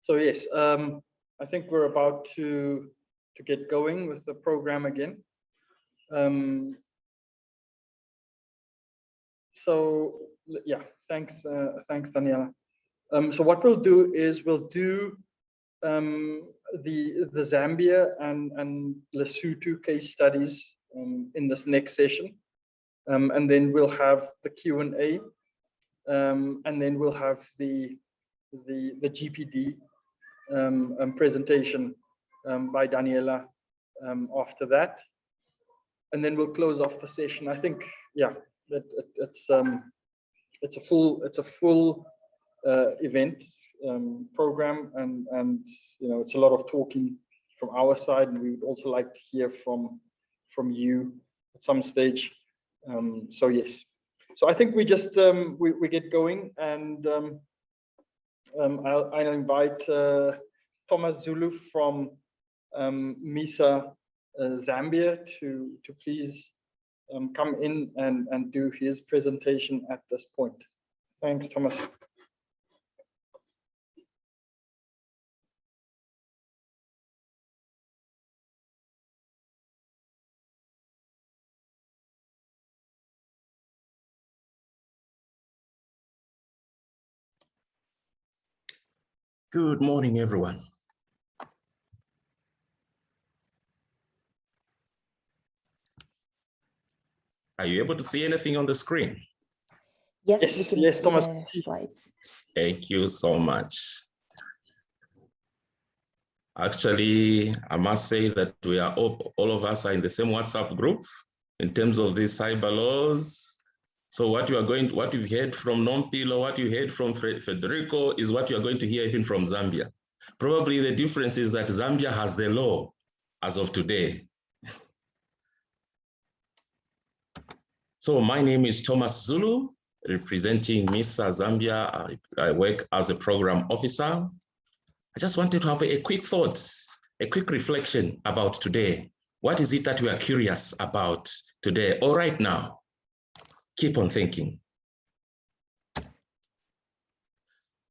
So yes, I think we're about to get going with the program again. So yeah, thanks, Daniela. So what we'll do is we'll do the Zambia and Lesotho case studies in this next session, and then we'll have the Q&A, and then we'll have the GPD presentation by Daniela after that, and then we'll close off the session. I think, yeah, it's a full event program, and you know, it's a lot of talking from our side, and we would also like to hear from you at some stage. So yes, so I think we just we get going, and I'll invite Thomas Zulu from MISA Zambia to please come in and do his presentation at this point. Thanks, Thomas. Good morning, everyone. Are you able to see anything on the screen? Yes, we can see Thomas. the slides. Thank you so much. Actually, I must say that we are all of us are in the same WhatsApp group in terms of these cyber laws. So what you've heard from Nompilo, what you heard from Federico is what you are going to hear even from Zambia. Probably the difference is that Zambia has the law as of today. So my name is Thomas Zulu, representing MISA Zambia. I work as a program officer. I just wanted to have a quick thought, a quick reflection about today. What is it that we are curious about today or right now? Keep on thinking.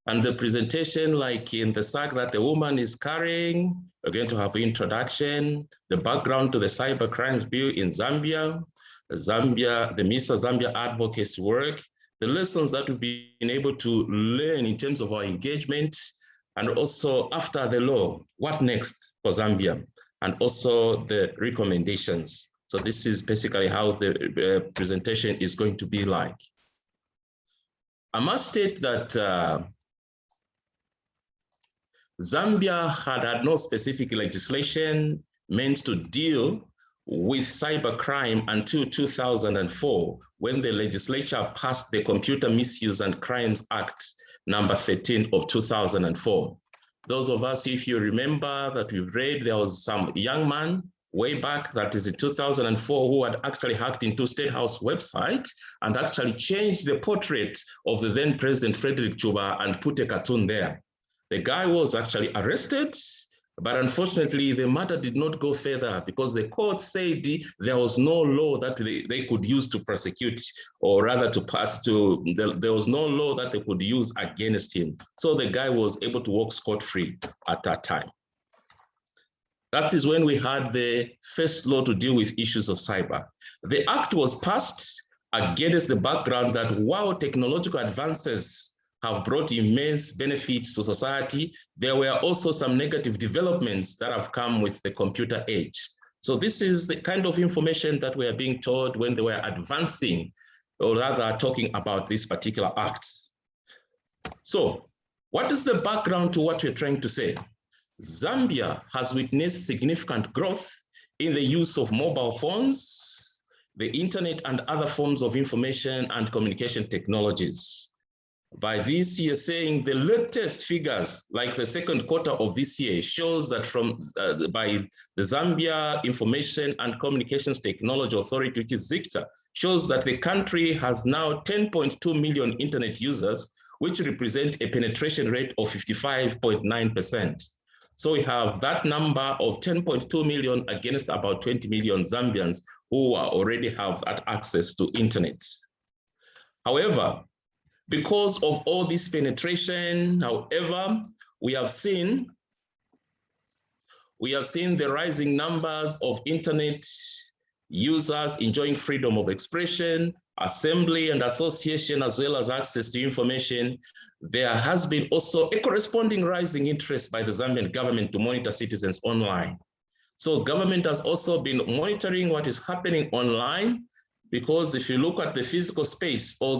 And the presentation, like in the sack that the woman is carrying, we're going to have introduction, the background to the cyber crimes bill in Zambia, the MISA Zambia advocacy work, the lessons that we've been able to learn in terms of our engagement, and also after the law, what next for Zambia, and also the recommendations. So this is basically how the presentation is going to be like. I must state that Zambia had no specific legislation meant to deal with cybercrime until 2004, when the legislature passed the Computer Misuse and Crimes Act number 13 of 2004. Those of us, if you remember that we've read, there was some young man way back, that is in 2004, who had actually hacked into State House website and actually changed the portrait of the then President Frederick Chuba and put a cartoon there. The guy was actually arrested, but unfortunately the matter did not go further because the court said there was no law that they could use to prosecute, or rather to pass to, there was no law that they could use against him. So the guy was able to walk scot-free at that time. That is when we had the first law to deal with issues of cyber. The act was passed against the background that while technological advances have brought immense benefits to society, there were also some negative developments that have come with the computer age. So this is the kind of information that we are being told when they were advancing, or rather talking about this particular act. So what is the background to what we're trying to say? Zambia has witnessed significant growth in the use of mobile phones, the internet, and other forms of information and communication technologies. By this, you're saying the latest figures, like the second quarter of this year, shows that by the Zambia Information and Communications Technology Authority, which is ZICTA, shows that the country has now 10.2 million internet users, which represent a penetration rate of 55.9%. So we have that number of 10.2 million against about 20 million Zambians who already have that access to internet. However, because of all this penetration, we have seen the rising numbers of internet users enjoying freedom of expression, assembly and association, as well as access to information. There has been also a corresponding rising interest by the Zambian government to monitor citizens online. So government has also been monitoring what is happening online, because if you look at the physical space or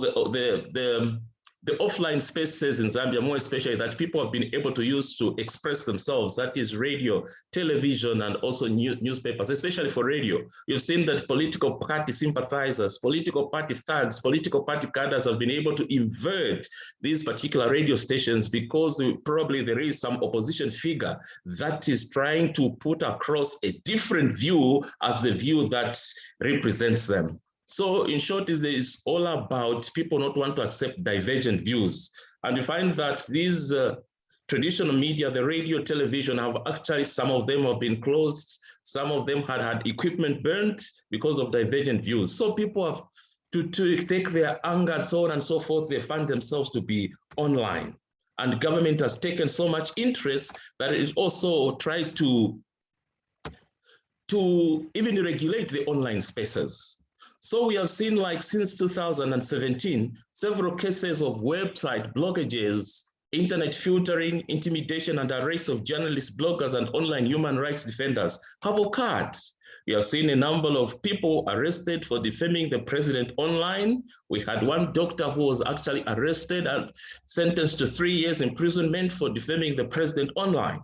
the offline spaces in Zambia, more especially that people have been able to use to express themselves, that is radio, television, and also newspapers, especially for radio. You've seen that political party sympathizers, political party thugs, political party cadres have been able to invert these particular radio stations because probably there is some opposition figure that is trying to put across a different view as the view that represents them. So in short, it is all about people not want to accept divergent views. And we find that these traditional media, the radio, television, have actually, some of them have been closed. Some of them had equipment burnt because of divergent views. So people have to take their anger and so on and so forth. They find themselves to be online. And government has taken so much interest that it also tried to even regulate the online spaces. So we have seen, like, since 2017, several cases of website blockages, internet filtering, intimidation, and arrest of journalists, bloggers, and online human rights defenders have occurred. We have seen a number of people arrested for defaming the president online. We had one doctor who was actually arrested and sentenced to 3 years imprisonment for defaming the president online.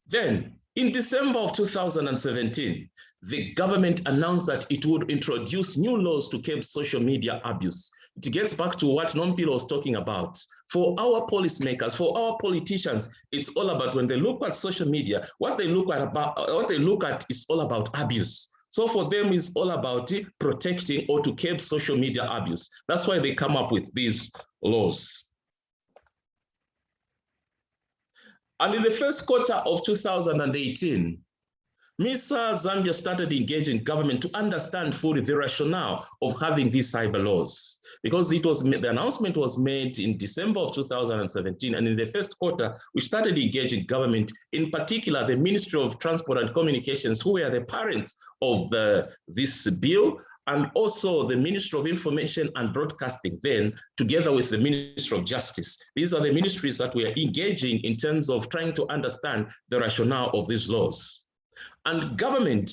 Then, in December of 2017, the government announced that it would introduce new laws to curb social media abuse. It gets back to what Nompilo was talking about. For our policymakers, for our politicians, it's all about, when they look at social media, what they look at is all about abuse. So for them, it's all about protecting or to curb social media abuse. That's why they come up with these laws. And in the first quarter of 2018, MISA Zambia started engaging government to understand fully the rationale of having these cyber laws, because the announcement was made in December of 2017, and in the first quarter, we started engaging government, in particular the Ministry of Transport and Communications, who were the parents of this bill, and also the Ministry of Information and Broadcasting, then together with the Ministry of Justice. These are the ministries that we are engaging in terms of trying to understand the rationale of these laws. And government,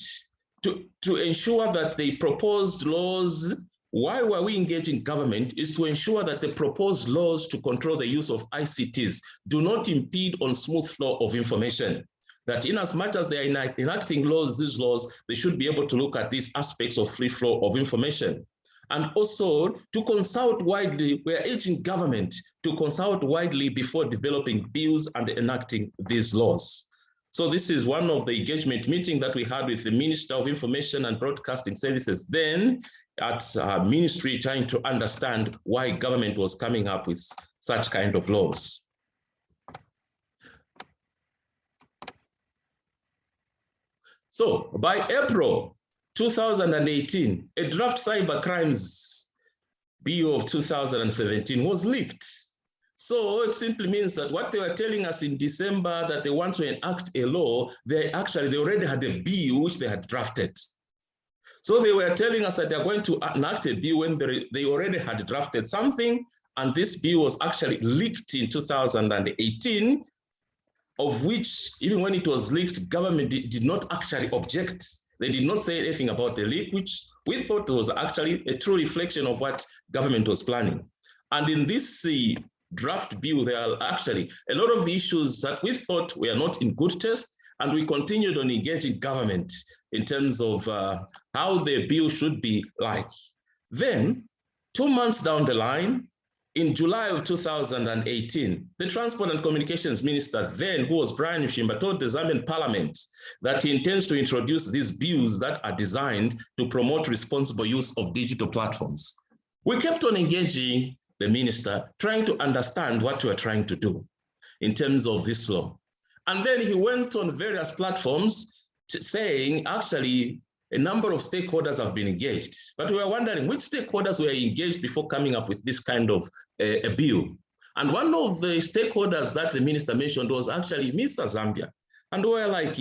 to ensure that the proposed laws, why were we engaging government, is to ensure that the proposed laws to control the use of ICTs do not impede on smooth flow of information. That in as much as they are enacting laws, these laws, they should be able to look at these aspects of free flow of information. And also to consult widely, we are urging government to consult widely before developing bills and enacting these laws. So this is one of the engagement meeting that we had with the Minister of Information and Broadcasting Services then at our ministry, trying to understand why government was coming up with such kind of laws. So by April 2018, a draft cybercrimes bill of 2017 was leaked. So it simply means that what they were telling us in December that they want to enact a law, they already had a bill which they had drafted. So they were telling us that they're going to enact a bill when they already had drafted something, and this bill was actually leaked in 2018, of which, even when it was leaked, government did not actually object. They did not say anything about the leak, which we thought was actually a true reflection of what government was planning. And in this draft bill, there are actually a lot of issues that we thought were not in good taste, and we continued on engaging government in terms of how the bill should be like. Then, 2 months down the line, in July of 2018, the Transport and Communications Minister then, who was Brian Shimba, told the Zambian Parliament that he intends to introduce these bills that are designed to promote responsible use of digital platforms. We kept on engaging the minister, trying to understand what we are trying to do in terms of this law. And then he went on various platforms saying, actually, a number of stakeholders have been engaged, but we were wondering which stakeholders were engaged before coming up with this kind of a bill. And one of the stakeholders that the minister mentioned was actually Mr. Zambia. And we were like,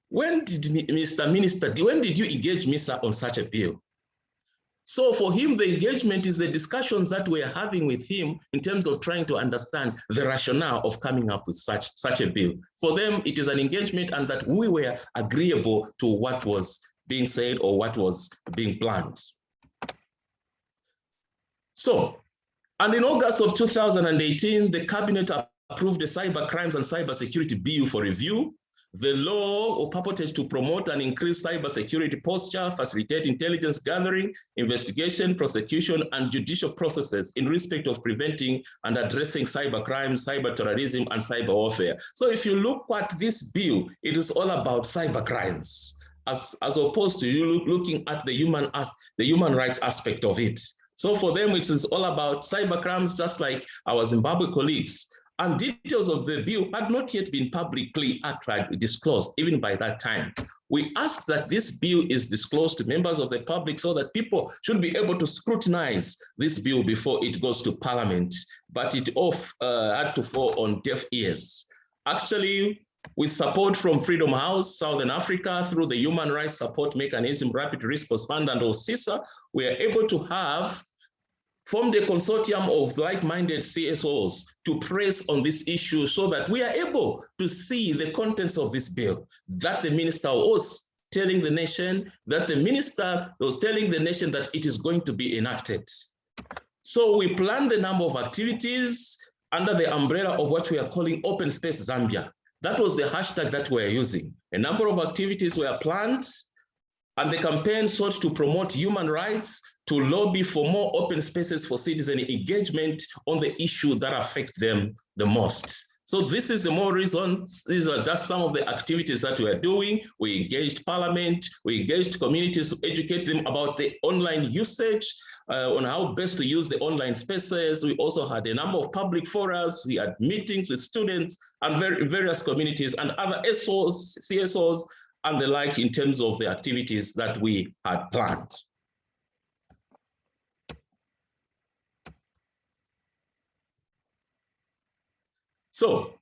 when did you engage Mr. on such a bill? So for him, the engagement is the discussions that we're having with him in terms of trying to understand the rationale of coming up with such a bill. For them, it is an engagement, and that we were agreeable to what was being said or what was being planned. So, and in August of 2018, the cabinet approved the Cyber Crimes and Cybersecurity Bill for review. The law purported to promote and increase cybersecurity posture, facilitate intelligence gathering, investigation, prosecution, and judicial processes in respect of preventing and addressing cybercrime, cyber terrorism, and cyber warfare. So if you look at this bill, it is all about cybercrimes, as opposed to you looking at the human rights aspect of it. So for them, it is all about cybercrimes, just like our Zimbabwe colleagues. And details of the bill had not yet been publicly disclosed, even by that time. We asked that this bill is disclosed to members of the public so that people should be able to scrutinize this bill before it goes to Parliament, but it had to fall on deaf ears. Actually, with support from Freedom House, Southern Africa, through the Human Rights Support Mechanism, Rapid Response Fund, and OSISA, we are able to have formed a consortium of like-minded CSOs to press on this issue so that we are able to see the contents of this bill, that the minister was telling the nation, that the minister was telling the nation that it is going to be enacted. So we planned a number of activities under the umbrella of what we are calling Open Space Zambia. That was the hashtag that we are using. A number of activities were planned, and the campaign sought to promote human rights, to lobby for more open spaces for citizen engagement on the issue that affect them the most. So this is the more reasons. These are just some of the activities that we are doing. We engaged Parliament, we engaged communities to educate them about the online usage, on how best to use the online spaces. We also had a number of public forums. We had meetings with students and various communities and other SOs, CSOs, and the like in terms of the activities that we had planned. So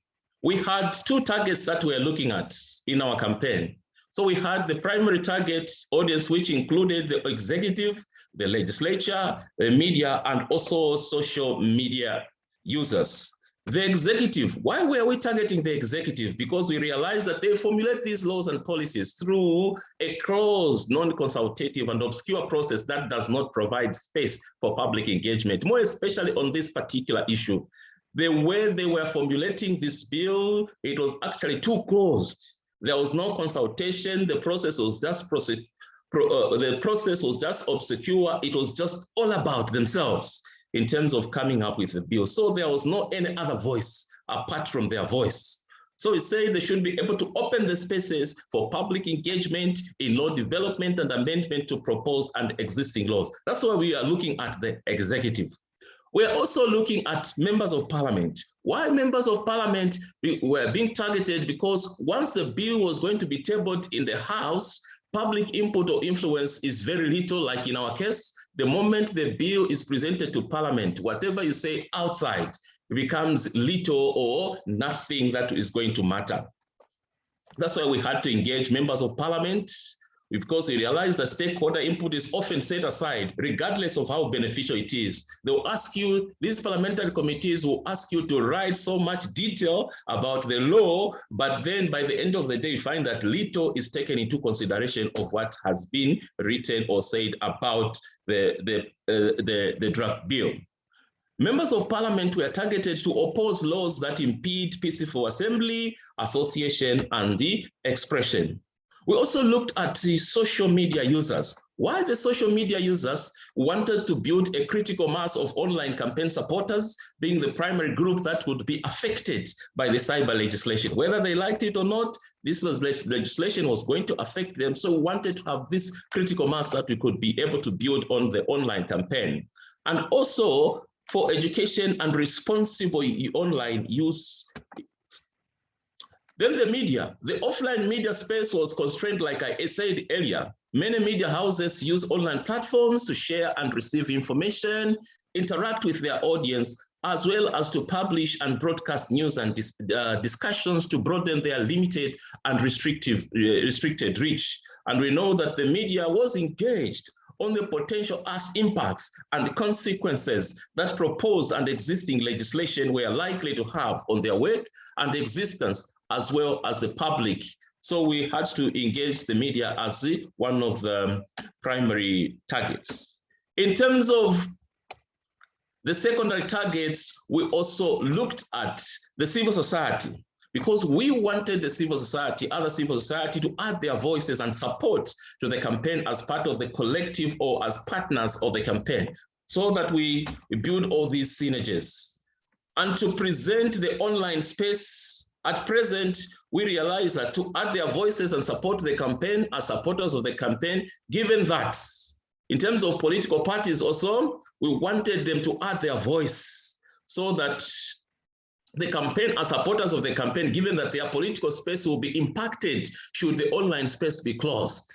we had two targets that we were looking at in our campaign. So we had the primary target audience, which included the executive, the legislature, the media, and also social media users. The executive, why were we targeting the executive? Because we realized that they formulate these laws and policies through a closed, non-consultative and obscure process that does not provide space for public engagement, more especially on this particular issue. The way they were formulating this bill, it was actually too closed. There was no consultation. The process was just obscure. It was just all about themselves in terms of coming up with a bill. So there was no any other voice apart from their voice. So we say they should be able to open the spaces for public engagement in law development and amendment to proposed and existing laws. That's why we are looking at the executive. We are also looking at members of parliament. Why members of parliament were being targeted? Because once the bill was going to be tabled in the House, public input or influence is very little. Like in our case, the moment the bill is presented to parliament, whatever you say outside becomes little or nothing that is going to matter. That's why we had to engage members of parliament, because we realize that stakeholder input is often set aside, regardless of how beneficial it is. They'll ask you, these parliamentary committees will ask you to write so much detail about the law, but then by the end of the day, you find that little is taken into consideration of what has been written or said about the draft bill. Members of parliament were targeted to oppose laws that impede peaceful assembly, association, and the expression. We also looked at the social media users. Why the social media users wanted to build a critical mass of online campaign supporters, being the primary group that would be affected by the cyber legislation. Whether they liked it or not, this legislation was going to affect them. So we wanted to have this critical mass that we could be able to build on the online campaign. And also for education and responsible online use. Then the media, the offline media space was constrained, like I said earlier. Many media houses use online platforms to share and receive information, interact with their audience, as well as to publish and broadcast news and discussions to broaden their limited and restricted reach. And we know that the media was engaged on the potential impacts and consequences that proposed and existing legislation were likely to have on their work and existence, as well as the public. So we had to engage the media as one of the primary targets. In terms of the secondary targets, we also looked at the civil society, because we wanted the civil society, other civil society, to add their voices and support to the campaign as part of the collective or as partners of the campaign, so that we build all these synergies. And to present the online space, at present, we realize that to add their voices and support the campaign as supporters of the campaign, given that in terms of political parties also, we wanted them to add their voice so that the campaign, as supporters of the campaign, given that their political space will be impacted should the online space be closed.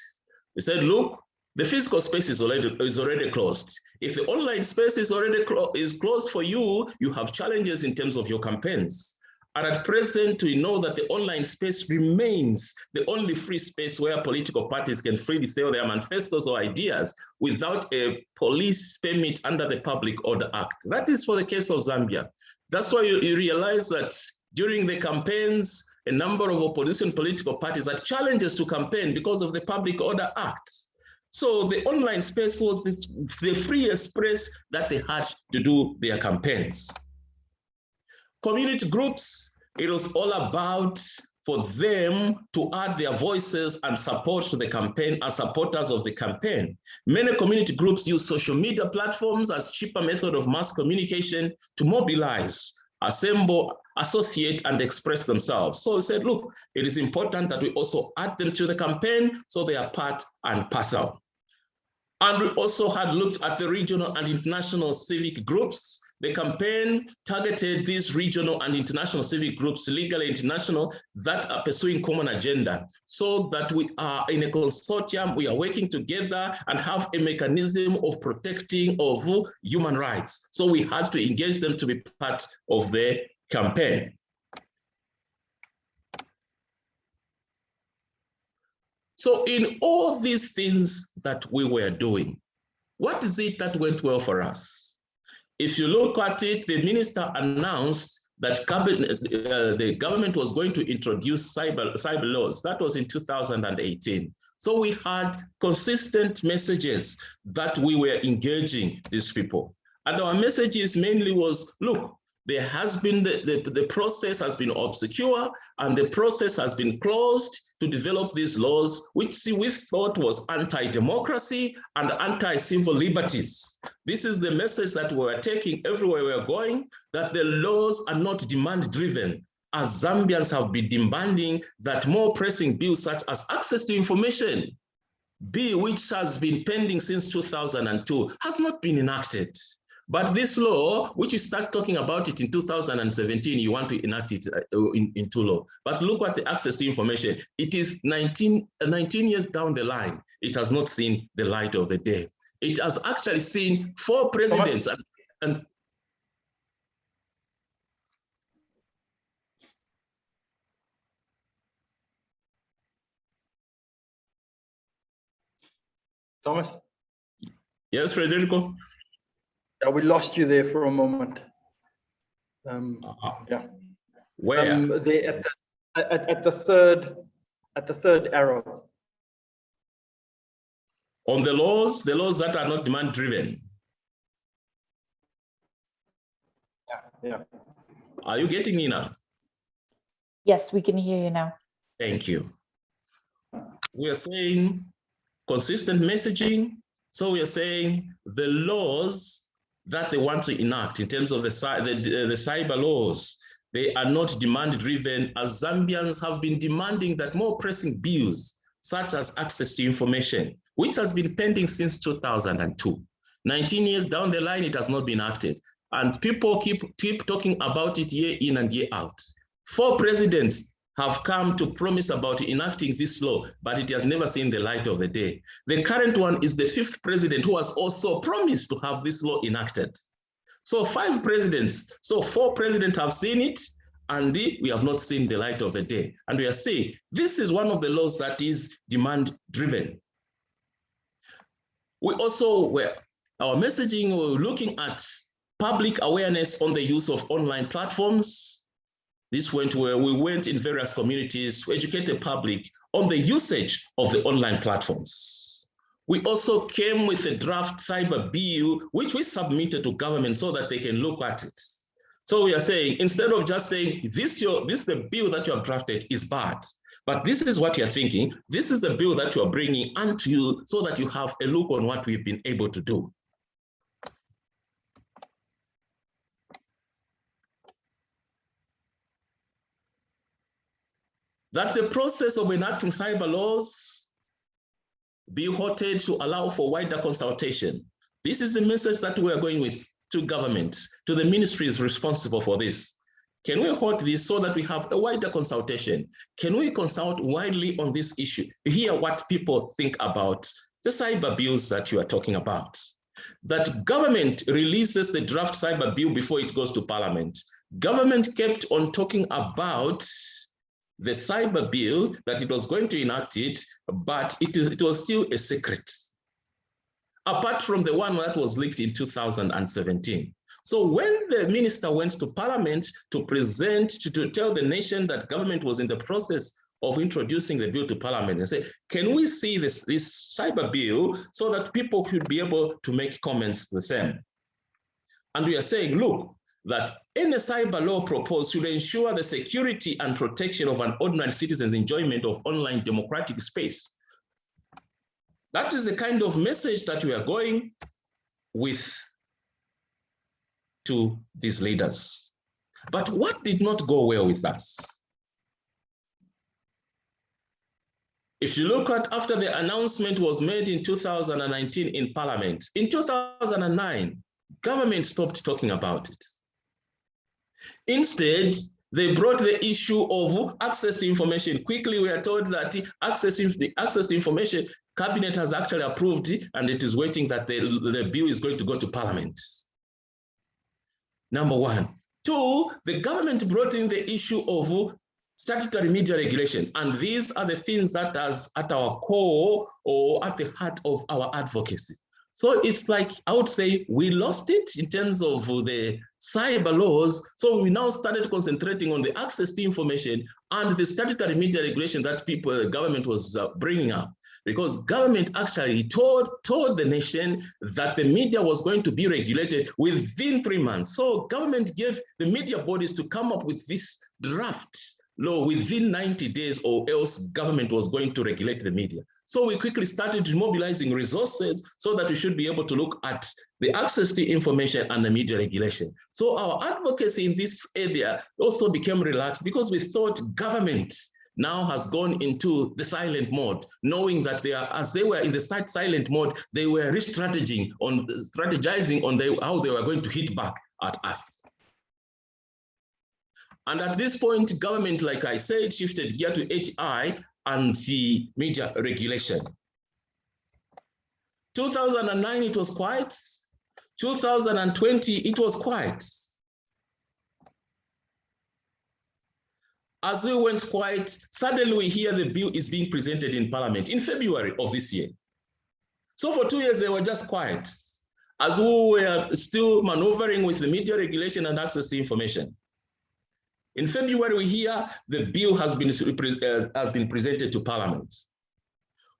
We said, look, the physical space is already closed. If the online space is already closed for you, you have challenges in terms of your campaigns. And at present, we know that the online space remains the only free space where political parties can freely sell their manifestos or ideas without a police permit under the Public Order Act. That is for the case of Zambia. That's why you realize that during the campaigns, a number of opposition political parties had challenges to campaign because of the Public Order Act. So the online space was the freest space that they had to do their campaigns. Community groups, it was all about for them to add their voices and support to the campaign as supporters of the campaign. Many community groups use social media platforms as cheaper method of mass communication to mobilize, assemble, associate, and express themselves. So we said, look, it is important that we also add them to the campaign so they are part and parcel. And we also had looked at the regional and international civic groups. The campaign targeted these regional and international civic groups, legal and international, that are pursuing common agenda, so that we are in a consortium, we are working together and have a mechanism of protecting of human rights. So we had to engage them to be part of the campaign. So in all these things that we were doing, what is it that went well for us? If you look at it, the minister announced that the government was going to introduce cyber laws. That was in 2018. So we had consistent messages that we were engaging these people. And our messages mainly was, look, there has been the process has been obscure and the process has been closed to develop these laws, which we thought was anti-democracy and anti-civil liberties. This is the message that we were taking everywhere we are going, that the laws are not demand-driven, as Zambians have been demanding that more pressing bills such as access to information bill, which has been pending since 2002, has not been enacted. But this law, which you start talking about it in 2017, you want to enact it into law. But look at the access to information. It is 19 years down the line. It has not seen the light of the day. It has actually seen 4 presidents and Thomas? Yes, Federico? Yeah, we lost you there for a moment. Yeah. Where? There at the third arrow. On the laws that are not demand driven. Yeah. Are you getting me now? Yes, we can hear you now. Thank you. We are saying consistent messaging. So we are saying the laws that they want to enact in terms of the cyber laws, they are not demand-driven, as Zambians have been demanding that more pressing bills, such as access to information, which has been pending since 2002. 19 years down the line, it has not been acted. And people keep talking about it year in and year out. 4 presidents have come to promise about enacting this law, but it has never seen the light of the day. The current one is the 5th president who has also promised to have this law enacted. So 5 presidents, so 4 presidents have seen it, and we have not seen the light of the day. And we are saying this is one of the laws that is demand-driven. We also our messaging, we're looking at public awareness on the use of online platforms. This went where we went in various communities to educate the public on the usage of the online platforms. We also came with a draft cyber bill, which we submitted to government so that they can look at it. So we are saying, instead of just saying, this the bill that you have drafted is bad, but this is what you're thinking, this is the bill that you're bringing unto you so that you have a look on what we've been able to do. That the process of enacting cyber laws be halted to allow for wider consultation. This is the message that we are going with to government, to the ministries responsible for this. Can we halt this so that we have a wider consultation? Can we consult widely on this issue? Hear what people think about the cyber bills that you are talking about. That government releases the draft cyber bill before it goes to parliament. Government kept on talking about the cyber bill, that it was going to enact it, but it was still a secret, apart from the one that was leaked in 2017. So when the minister went to parliament to present, to tell the nation that government was in the process of introducing the bill to parliament, and say, can we see this cyber bill so that people could be able to make comments the same? And we are saying, look, that any cyber law proposed should ensure the security and protection of an ordinary citizen's enjoyment of online democratic space. That is the kind of message that we are going with to these leaders. But what did not go well with us? If you look at after the announcement was made in 2019 in Parliament, in 2009, government stopped talking about it. Instead, they brought the issue of access to information. Quickly, we are told that access to information, Cabinet has actually approved it, and it is waiting that the bill is going to go to Parliament. Number one. 2, the government brought in the issue of statutory media regulation, and these are the things that is at our core or at the heart of our advocacy. So it's like, I would say, we lost it in terms of the cyber laws. So we now started concentrating on the access to information and the statutory media regulation that the government was bringing up. Because government actually told the nation that the media was going to be regulated within 3 months. So government gave the media bodies to come up with this draft law within 90 days, or else government was going to regulate the media. So we quickly started mobilizing resources so that we should be able to look at the access to information and the media regulation. So our advocacy in this area also became relaxed because we thought government now has gone into the silent mode, knowing that as they were in the silent mode, they were strategizing on how they were going to hit back at us. And at this point, government, like I said, shifted gear to HI and the media regulation. 2009, it was quiet. 2020, it was quiet. As we went quiet, suddenly we hear the bill is being presented in Parliament in February of this year. So for 2 years, they were just quiet, as we were still maneuvering with the media regulation and access to information. In February, we hear the bill has been presented to Parliament.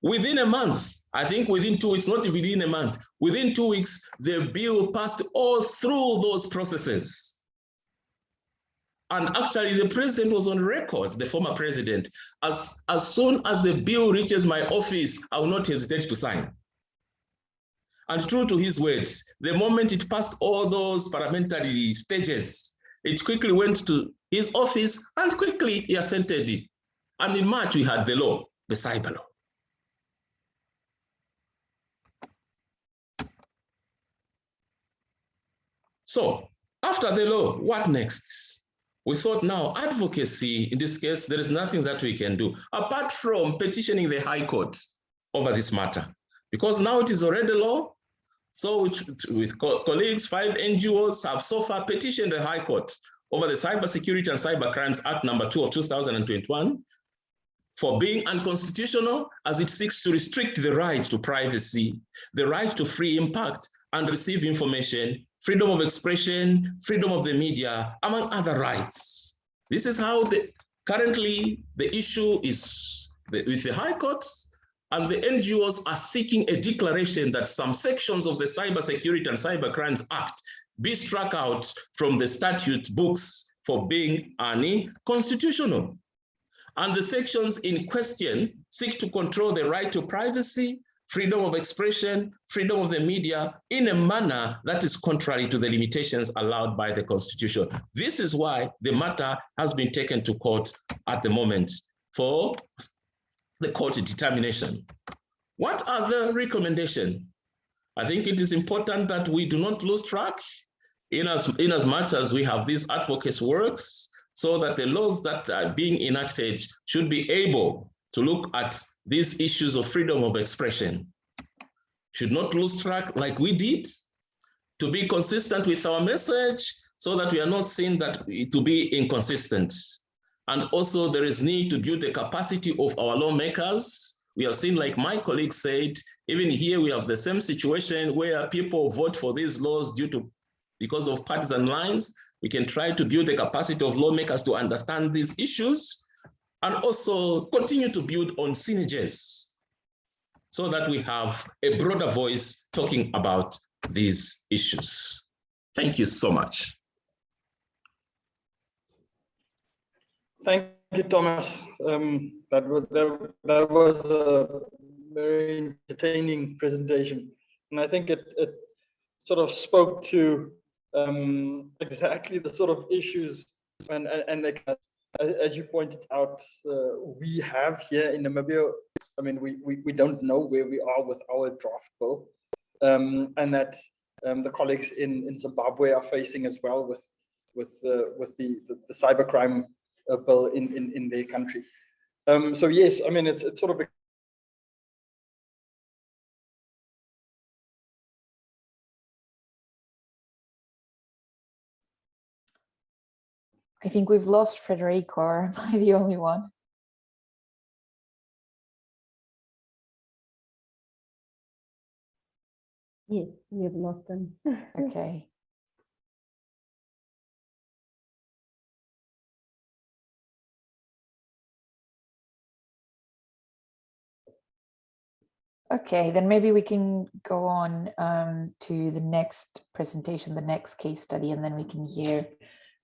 Within a month, I think within 2 weeks, not within a month, within 2 weeks, the bill passed all through those processes. And actually, the president was on record, the former president, as soon as the bill reaches my office, I will not hesitate to sign. And true to his words, the moment it passed all those parliamentary stages, it quickly went to his office and quickly he assented it. And in March, we had the law, the cyber law. So after the law, what next? We thought now advocacy, in this case, there is nothing that we can do apart from petitioning the High Court over this matter, because now it is already law. So with colleagues, 5 NGOs have so far petitioned the High Court over the Cybersecurity and Cybercrimes Act number 2 of 2021 for being unconstitutional, as it seeks to restrict the right to privacy, the right to free impact and receive information, freedom of expression, freedom of the media, among other rights. This is how currently the issue is with the High Courts, and the NGOs are seeking a declaration that some sections of the Cybersecurity and Cybercrimes Act be struck out from the statute books for being unconstitutional. And the sections in question seek to control the right to privacy, freedom of expression, freedom of the media in a manner that is contrary to the limitations allowed by the Constitution. This is why the matter has been taken to court at the moment for the court determination. What are the recommendations? I think it is important that we do not lose track in as much as we have these advocacy works, so that the laws that are being enacted should be able to look at these issues of freedom of expression. Should not lose track like we did, to be consistent with our message so that we are not seen to be inconsistent. And also there is need to build the capacity of our lawmakers. We have seen, like my colleague said, even here we have the same situation where people vote for these laws because of partisan lines. We can try to build the capacity of lawmakers to understand these issues and also continue to build on synergies so that we have a broader voice talking about these issues. Thank you so much. Thank you, Thomas. That was a very entertaining presentation. And I think it sort of spoke to exactly the sort of issues and as you pointed out, we have here in Namibia. I mean, we don't know where we are with our draft bill, and that the colleagues in Zimbabwe are facing as well with the cybercrime bill in their country. So yes, I mean it's sort of I think we've lost Federico, or am I the only one? Yes, we have lost him. Okay. Okay, then maybe we can go on to the next presentation, the next case study, and then we can hear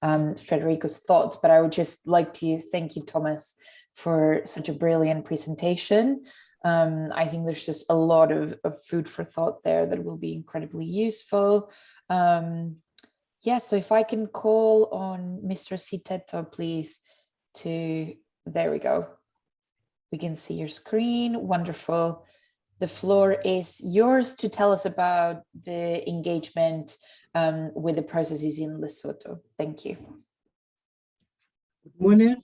Federico's thoughts. But I would just like to thank you, Thomas, for such a brilliant presentation. I think there's just a lot of food for thought there that will be incredibly useful. Yeah, so if I can call on Mr. Siteto, please, there we go. We can see your screen, wonderful. The floor is yours to tell us about the engagement with the processes in Lesotho. Thank you. Good morning.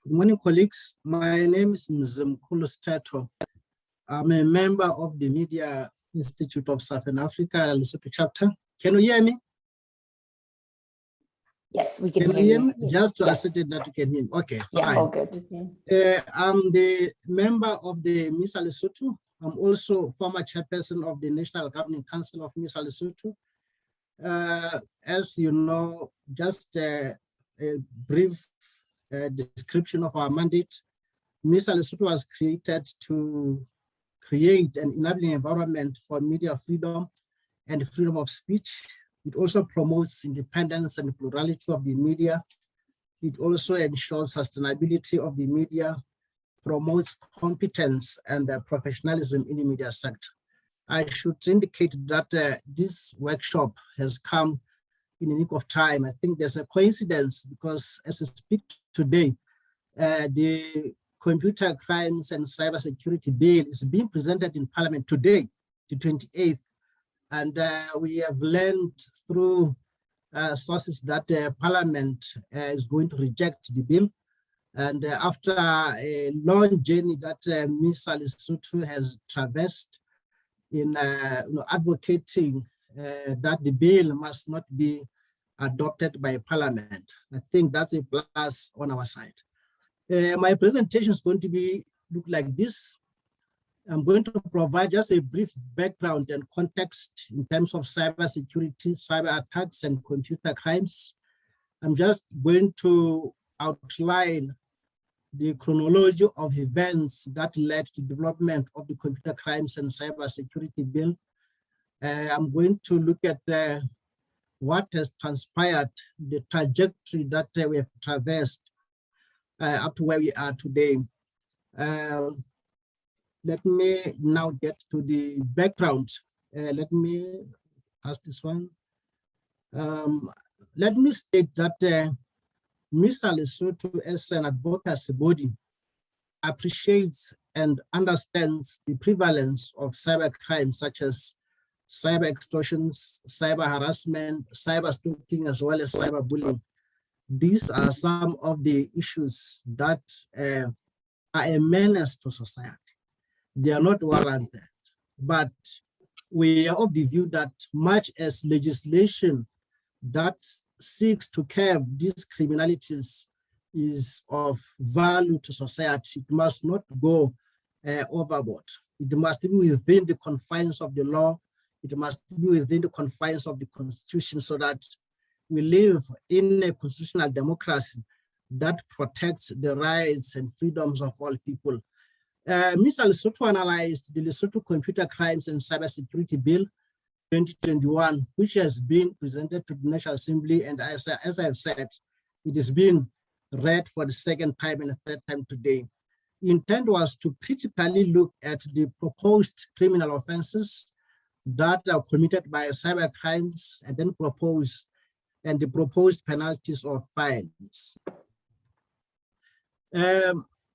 Good morning, colleagues. My name is Mzimkhulu Siteto. I'm a member of the Media Institute of Southern Africa, Lesotho chapter. Can you hear me? Yes, we can hear you. Just to ascertain that you can hear me. Okay, yeah, fine. All good. I'm the member of the MISA Lesotho. I'm also former chairperson of the National Governing Council of MISA Lesotho. As you know, just a brief description of our mandate. MISA Lesotho was created to create an enabling environment for media freedom and freedom of speech. It also promotes independence and plurality of the media. It also ensures sustainability of the media, promotes competence and professionalism in the media sector. I should indicate that this workshop has come in the nick of time. I think there's a coincidence because as we speak today, the Computer Crimes and Cybersecurity Bill is being presented in Parliament today, the 28th. And we have learned through sources that Parliament is going to reject the bill. And after a long journey that MISA Lesotho has traversed, advocating that the bill must not be adopted by Parliament. I think that's a plus on our side. My presentation is going to look like this. I'm going to provide just a brief background and context in terms of cybersecurity, cyber attacks, and computer crimes. I'm just going to outline the chronology of events that led to development of the Computer Crimes and Cybersecurity Bill. I'm going to look at what has transpired, the trajectory that we have traversed up to where we are today. Let me now get to the background. Let me pass this one. Let me state that MISA Lesotho, as an advocacy body, appreciates and understands the prevalence of cyber crimes such as cyber extortions, cyber harassment, cyber stalking, as well as cyber bullying. These are some of the issues that are a menace to society. They are not warranted, but we are of the view that much as legislation that seeks to curb these criminalities is of value to society, it must not go overboard. It must be within the confines of the law. It must be within the confines of the Constitution, so that we live in a constitutional democracy that protects the rights and freedoms of all people. MISA Lesotho analyzed the Lesotho Computer Crimes and Cybersecurity Bill 2021, which has been presented to the National Assembly, and as I have said, it is being read for the second time and the third time today. The intent was to critically look at the proposed criminal offenses that are committed by cyber crimes, and then the proposed penalties or fines.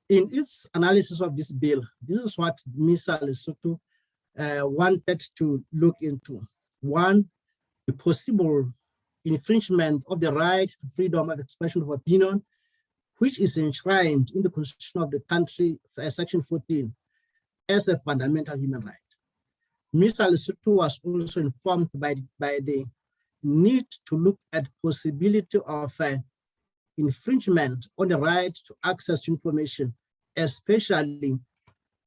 In its analysis of this bill, this is what MISA Lesotho wanted to look into. One, the possible infringement of the right to freedom of expression of opinion, which is enshrined in the Constitution of the country, Section 14, as a fundamental human right. MISA Lesotho was also informed by the need to look at possibility of infringement on the right to access to information, especially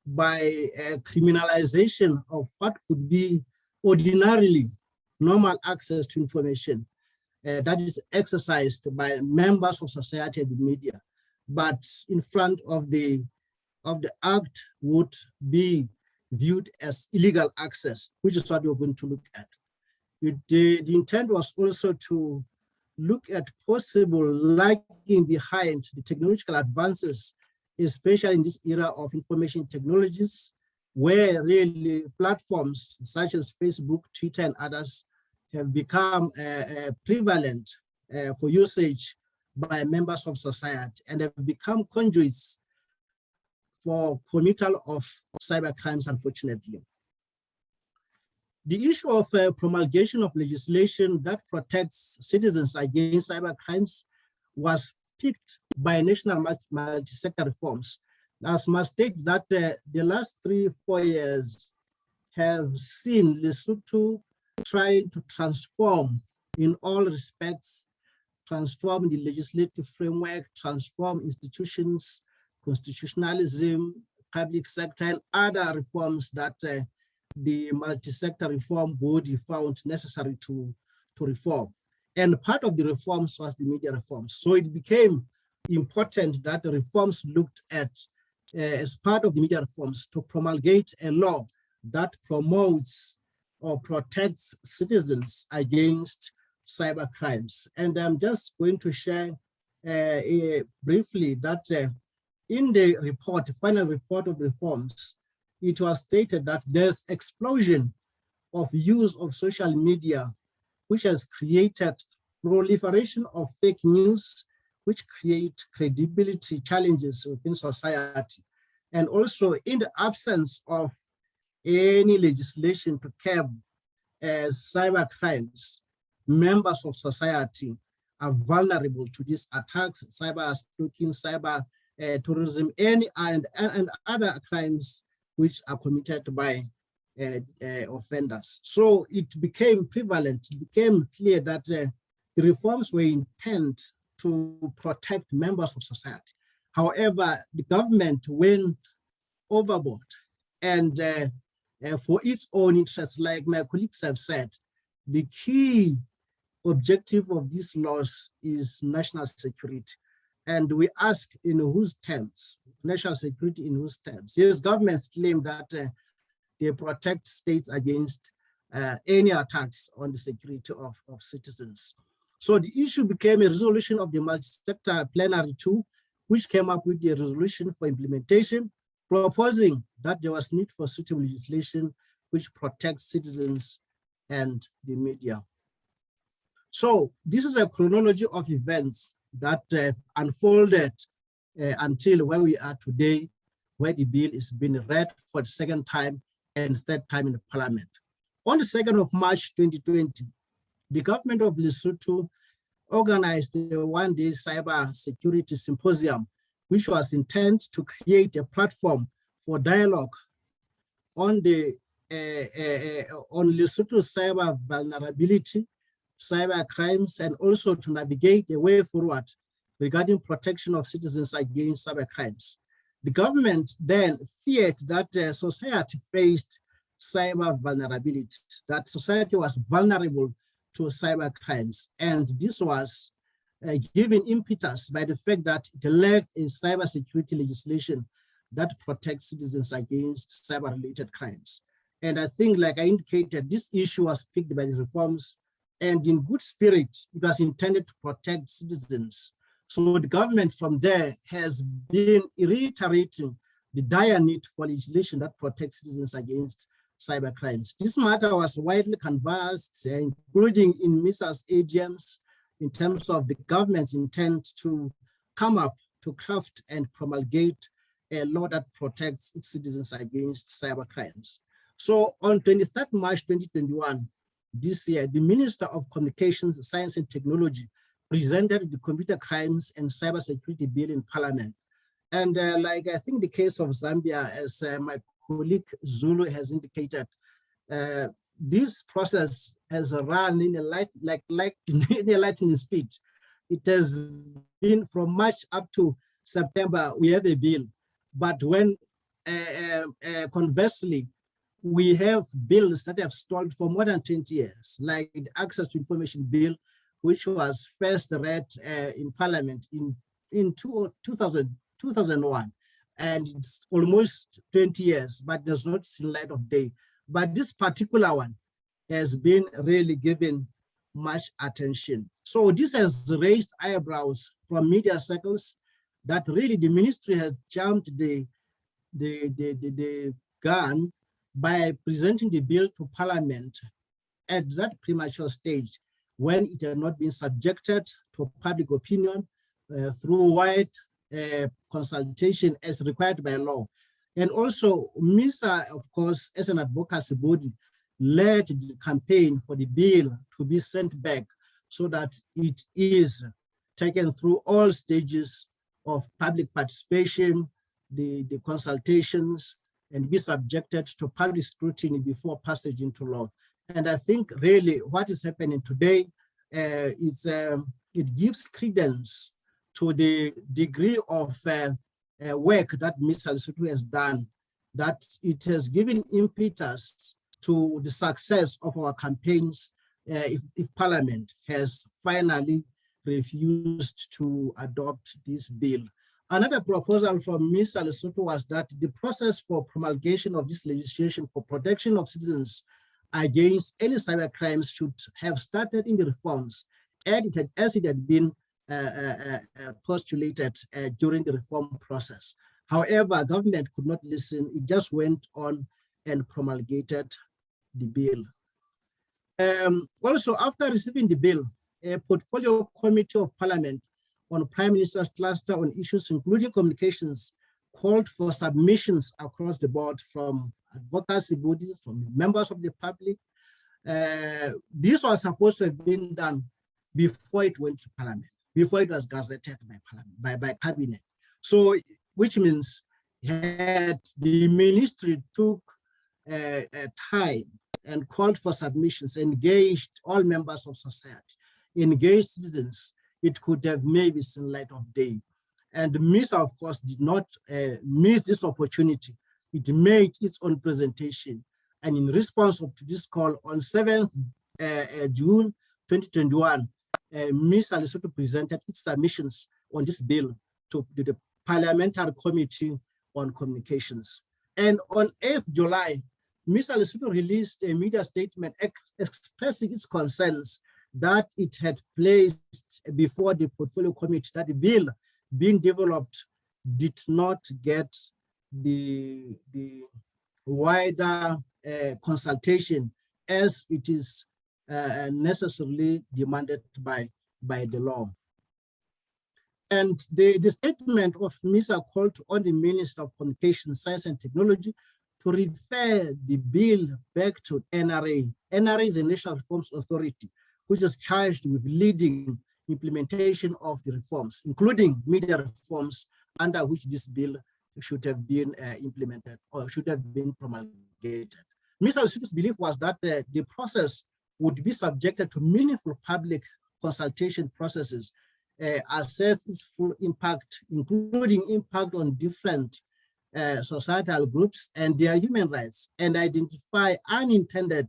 by criminalization of what could be ordinarily normal access to information that is exercised by members of society and the media, but in front of the act would be viewed as illegal access, which is what we're going to look at. The intent was also to look at possible lagging behind the technological advances, especially in this era of information technologies, where really platforms such as Facebook, Twitter, and others have become prevalent for usage by members of society and have become conduits for committal of cyber crimes, unfortunately. The issue of promulgation of legislation that protects citizens against cyber crimes was picked by national multi-sector reforms. I must state that the last 3-4 years have seen Lesotho trying to transform in all respects, transform the legislative framework, transform institutions, constitutionalism, public sector, and other reforms that the multi-sector reform body found necessary to reform. And part of the reforms was the media reforms. So it became important that the reforms looked at, as part of the media reforms, to promulgate a law that promotes or protects citizens against cyber crimes. And I'm just going to share briefly that in the report, the final report of reforms, it was stated that there's explosion of use of social media, which has created proliferation of fake news, which create credibility challenges within society. And also in the absence of any legislation to curb cyber crimes, members of society are vulnerable to these attacks, cyber stalking, cyber terrorism, and other crimes which are committed by offenders. So it became prevalent, it became clear that the reforms were intended to protect members of society. However, the government went overboard and for its own interests, like my colleagues have said, the key objective of these laws is national security. And we ask in whose terms, national security in whose terms? Yes, governments claim that they protect states against any attacks on the security of citizens. So the issue became a resolution of the multi-sector plenary 2, which came up with the resolution for implementation, proposing that there was need for suitable legislation which protects citizens and the media. So this is a chronology of events that unfolded until where we are today, where the bill is being read for the second time and third time in the parliament. On the 2nd of March 2020, the government of Lesotho organized a one-day cyber security symposium, which was intended to create a platform for dialogue on the on Lesotho's cyber vulnerability, cyber crimes, and also to navigate a way forward regarding protection of citizens against cyber crimes. The government then feared that society faced cyber vulnerability, that society was vulnerable to cyber crimes. And this was given impetus by the fact that it lacked a cyber security legislation that protects citizens against cyber-related crimes. And I think, like I indicated, this issue was picked by the reforms, and in good spirit, it was intended to protect citizens. So the government from there has been reiterating the dire need for legislation that protects citizens against cyber crimes. This matter was widely canvassed, including in MISA's AGMs, in terms of the government's intent to come up to craft and promulgate a law that protects its citizens against cyber crimes. So on 23rd March 2021, this year, the Minister of Communications, Science and Technology presented the Computer Crimes and Cybersecurity Bill in Parliament. And like I think the case of Zambia, as my colleague Zulu has indicated, this process has run in a lightning speed. It has been from March up to September, we have a bill. But when conversely, we have bills that have stalled for more than 20 years, like the Access to Information Bill, which was first read in Parliament in 2001. And it's almost 20 years, but does not see light of day. But this particular one has been really given much attention. So this has raised eyebrows from media circles that really the ministry has jumped the gun by presenting the bill to Parliament at that premature stage when it had not been subjected to public opinion through wide consultation as required by law. And also MISA, of course, as an advocacy body, led the campaign for the bill to be sent back so that it is taken through all stages of public participation, the consultations, and be subjected to public scrutiny before passage into law. And I think really what is happening today is it gives credence to the degree of work that Mr. Lesotho has done, that it has given impetus to the success of our campaigns if Parliament has finally refused to adopt this bill. Another proposal from Mr. Lesotho was that the process for promulgation of this legislation for protection of citizens against any cyber crimes should have started in the reforms as it had been postulated during the reform process. However, government could not listen. It just went on and promulgated the bill. Also, after receiving the bill, a portfolio committee of Parliament on Prime Minister's cluster on issues including communications called for submissions across the board from advocacy bodies, from members of the public. This was supposed to have been done before it went to Parliament, before it was gazetted by Parliament, by Cabinet. So, which means had the ministry took time and called for submissions, engaged all members of society, engaged citizens, it could have maybe seen light of day. And MISA, of course, did not miss this opportunity. It made its own presentation. And in response to this call on 7th June 2021, MISA Lesotho presented its submissions on this bill to the Parliamentary Committee on Communications. And on 8th July, MISA Lesotho released a media statement expressing its concerns that it had placed before the portfolio committee that the bill being developed did not get the wider consultation as it is necessarily demanded by the law. And the statement of MISA called on the Minister of Communication, Science and Technology to refer the bill back to NRA. NRA is a National Reforms Authority, which is charged with leading implementation of the reforms, including media reforms, under which this bill should have been implemented or should have been promulgated. Mr. Lesotho's belief was that the process would be subjected to meaningful public consultation processes, assess its full impact, including impact on different societal groups and their human rights, and identify unintended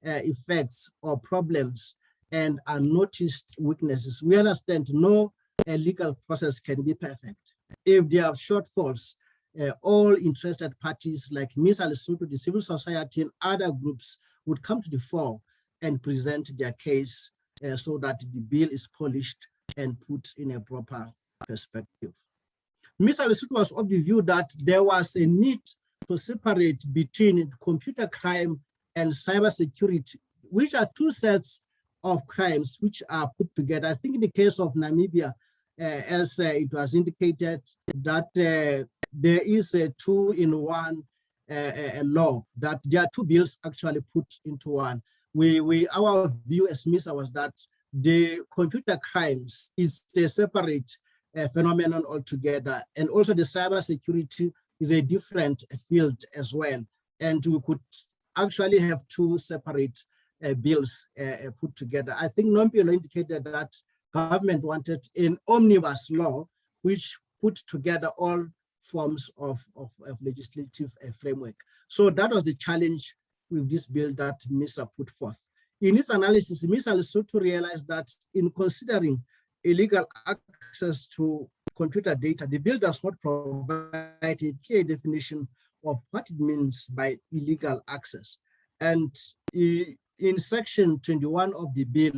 effects or problems and unnoticed weaknesses. We understand no legal process can be perfect. If there are shortfalls, all interested parties like MISA Lesotho, the civil society, and other groups would come to the fore and present their case so that the bill is polished and put in a proper perspective. MISA Lesotho was of the view that there was a need to separate between computer crime and cybersecurity, which are two sets of crimes which are put together. I think in the case of Namibia, as it was indicated, that there is a two-in-one law, that there are two bills actually put into one. Our view as MISA was that the computer crimes is a separate phenomenon altogether, and also the cybersecurity is a different field as well. And we could actually have two separate bills put together. I think Nompilo indicated that government wanted an omnibus law which put together all forms of legislative framework. So that was the challenge with this bill that MISA put forth. In its analysis, MISA Lesotho realized that in considering illegal access to computer data, the bill does not provide a clear definition of what it means by illegal access. And in section 21 of the bill,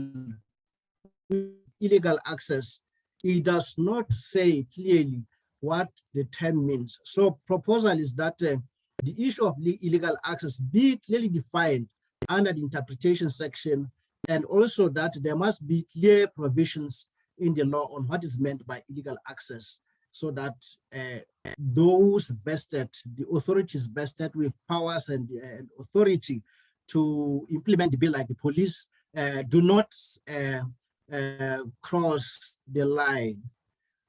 illegal access, it does not say clearly what the term means. So proposal is that the issue of illegal access be clearly defined under the interpretation section, and also that there must be clear provisions in the law on what is meant by illegal access, so that those vested, the authorities vested with powers and authority to implement the bill, like the police, do not cross the line,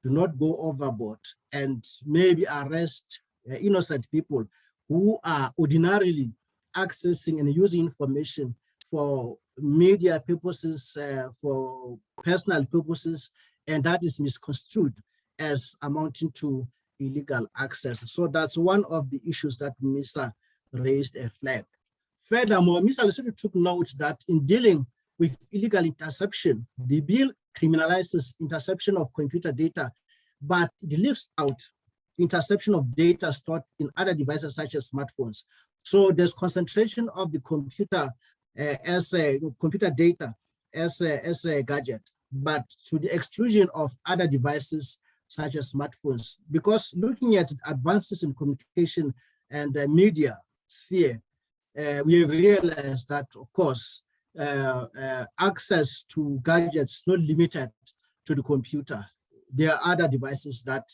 do not go overboard, and maybe arrest innocent people who are ordinarily accessing and using information for media purposes, for personal purposes, and that is misconstrued as amounting to illegal access. So that's one of the issues that MISA raised a flag. Furthermore, MISA Lesotho took note that in dealing with illegal interception, the bill criminalizes interception of computer data, but it leaves out interception of data stored in other devices such as smartphones. So there's concentration of the computer as a computer data as a gadget, but to the exclusion of other devices such as smartphones. Because looking at advances in communication and the media sphere, we have realized that, of course, access to gadgets is not limited to the computer. There are other devices that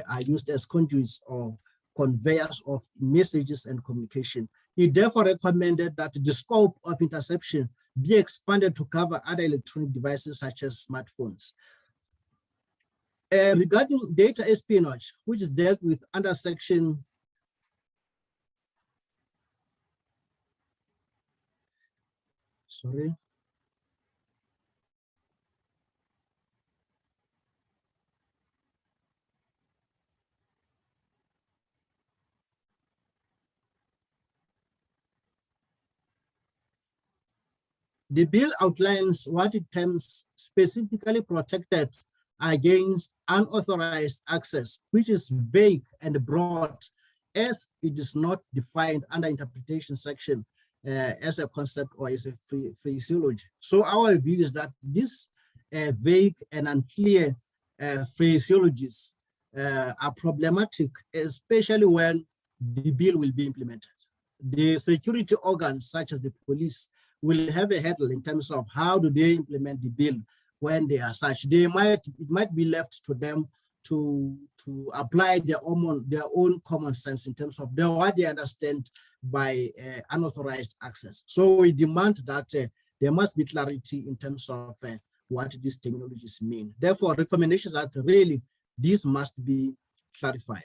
are used as conduits or conveyors of messages and communication. He therefore recommended that the scope of interception be expanded to cover other electronic devices such as smartphones. Regarding data espionage, which is dealt with under section sorry. The bill outlines what it terms specifically protected against unauthorized access, which is vague and broad, as it is not defined under interpretation section as a concept or as a phraseology. So our view is that this vague and unclear phraseologies are problematic, especially when the bill will be implemented. The security organs, such as the police, will have a hurdle in terms of how do they implement the bill when they are such. It might be left to them to apply their own common sense in terms of what they understand by unauthorized access. So we demand that there must be clarity in terms of what these technologies mean. Therefore, recommendations are really, these must be clarified.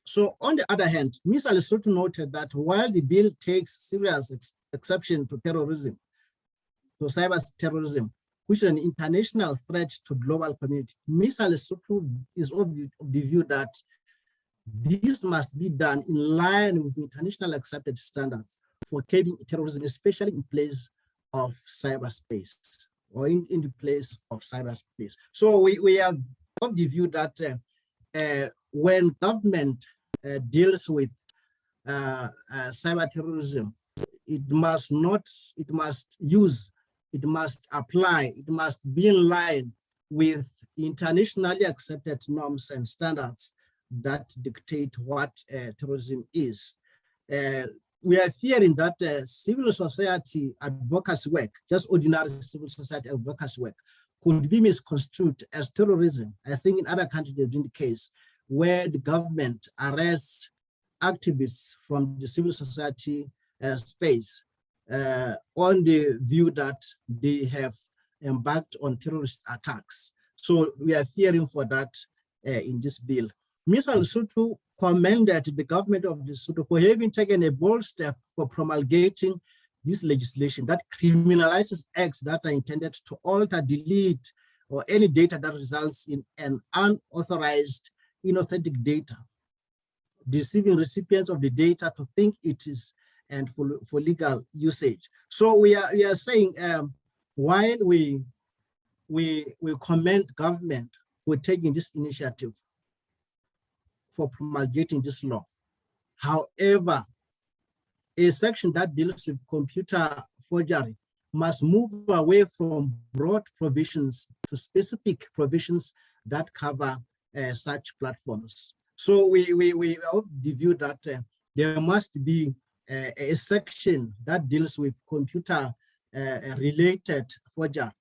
So on the other hand, Ms. Lesotho noted that while the bill takes serious exception to terrorism, to cyber terrorism, which is an international threat to global community, Ms. Lesotho is of the view that this must be done in line with international accepted standards for curbing terrorism, especially in place of cyberspace or in the place of cyberspace. So we are of the view that when government deals with cyber terrorism, it must apply, it must be in line with internationally accepted norms and standards that dictate what terrorism is. We are fearing that civil society advocacy work, just ordinary civil society advocacy work, could be misconstrued as terrorism. I think in other countries there's been the case where the government arrests activists from the civil society space on the view that they have embarked on terrorist attacks. So we are fearing for that in this bill. Ms. Lesotho commended the government of Lesotho for having taken a bold step for promulgating this legislation that criminalizes acts that are intended to alter, delete, or any data that results in an unauthorized, inauthentic data, deceiving recipients of the data to think it is and for legal usage. So we are saying while we commend government for taking this initiative, for promulgating this law. However, a section that deals with computer forgery must move away from broad provisions to specific provisions that cover such platforms. So we of the view that there must be a section that deals with computer related forgery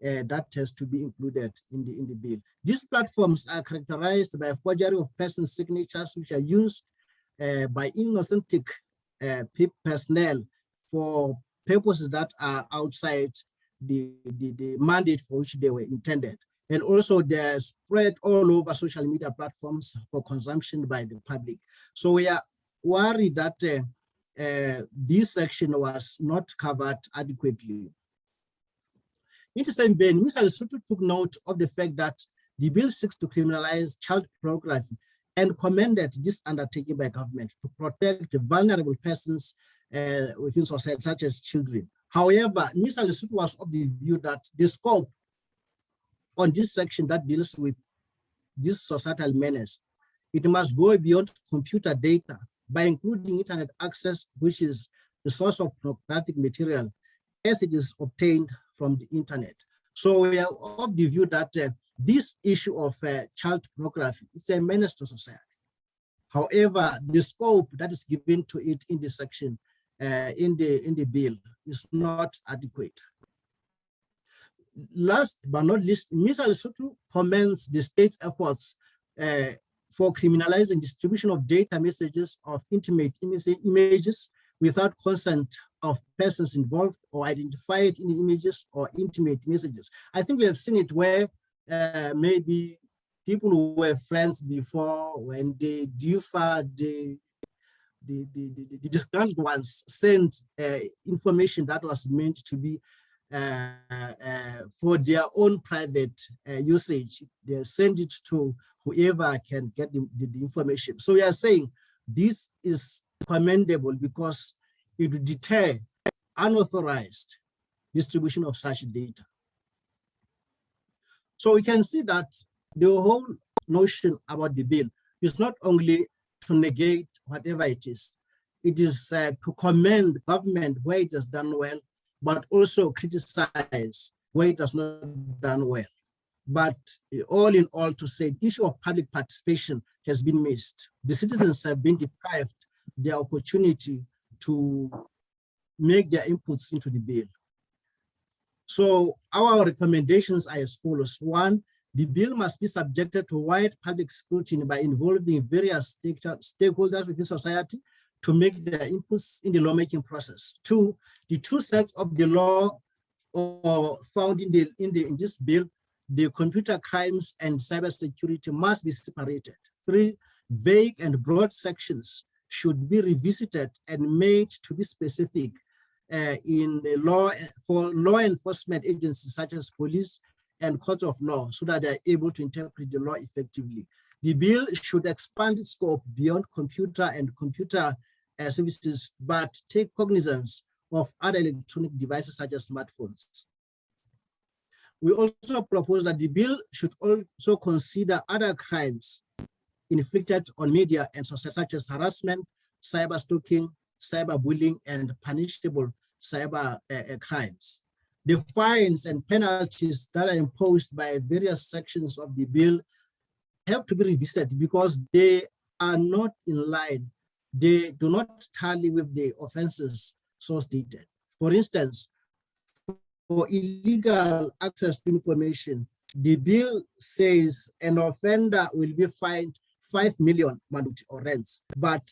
that has to be included in the bill. These platforms are characterized by forgery of person signatures, which are used by inauthentic personnel for purposes that are outside the mandate for which they were intended. And also they're spread all over social media platforms for consumption by the public. So we are worried that this section was not covered adequately. In the same vein, Ms. Lesotho took note of the fact that the bill seeks to criminalize child pornography and commended this undertaking by government to protect the vulnerable persons within society, such as children. However, Ms. Lesotho was of the view that the scope on this section that deals with this societal menace, it must go beyond computer data by including internet access, which is the source of pornographic material as it is obtained from the internet. So we are of the view that this issue of child pornography is a menace to society. However, the scope that is given to it in this section in the bill is not adequate. Last but not least, Ms. Lesotho commends the state's efforts for criminalizing distribution of data messages of intimate images without consent of persons involved or identified in the images or intimate messages. I think we have seen it where maybe people who were friends before, when they differ, disgruntled ones send information that was meant to be for their own private usage. They send it to whoever can get the information. So we are saying this is commendable because it will deter unauthorized distribution of such data. So we can see that the whole notion about the bill is not only to negate whatever it is to commend government where it has done well, but also criticize where it has not done well. But all in all, to say the issue of public participation has been missed. The citizens have been deprived the opportunity to make their inputs into the bill. So our recommendations are as follows. One, the bill must be subjected to wide public scrutiny by involving various stakeholders within society to make their inputs in the lawmaking process. Two, the two sets of the law found in this bill, the computer crimes and cybersecurity, must be separated. Three, vague and broad sections should be revisited and made to be specific in the law for law enforcement agencies such as police and courts of law, so that they are able to interpret the law effectively. The bill should expand its scope beyond computer and computer services, but take cognizance of other electronic devices such as smartphones. We also propose that the bill should also consider other crimes inflicted on media and society, such as harassment, cyber stalking, cyberbullying, and punishable cyber crimes. The fines and penalties that are imposed by various sections of the bill have to be revisited because they are not in line. They do not tally with the offenses so stated. For instance, for illegal access to information, the bill says an offender will be fined 5 million maluti or rents, but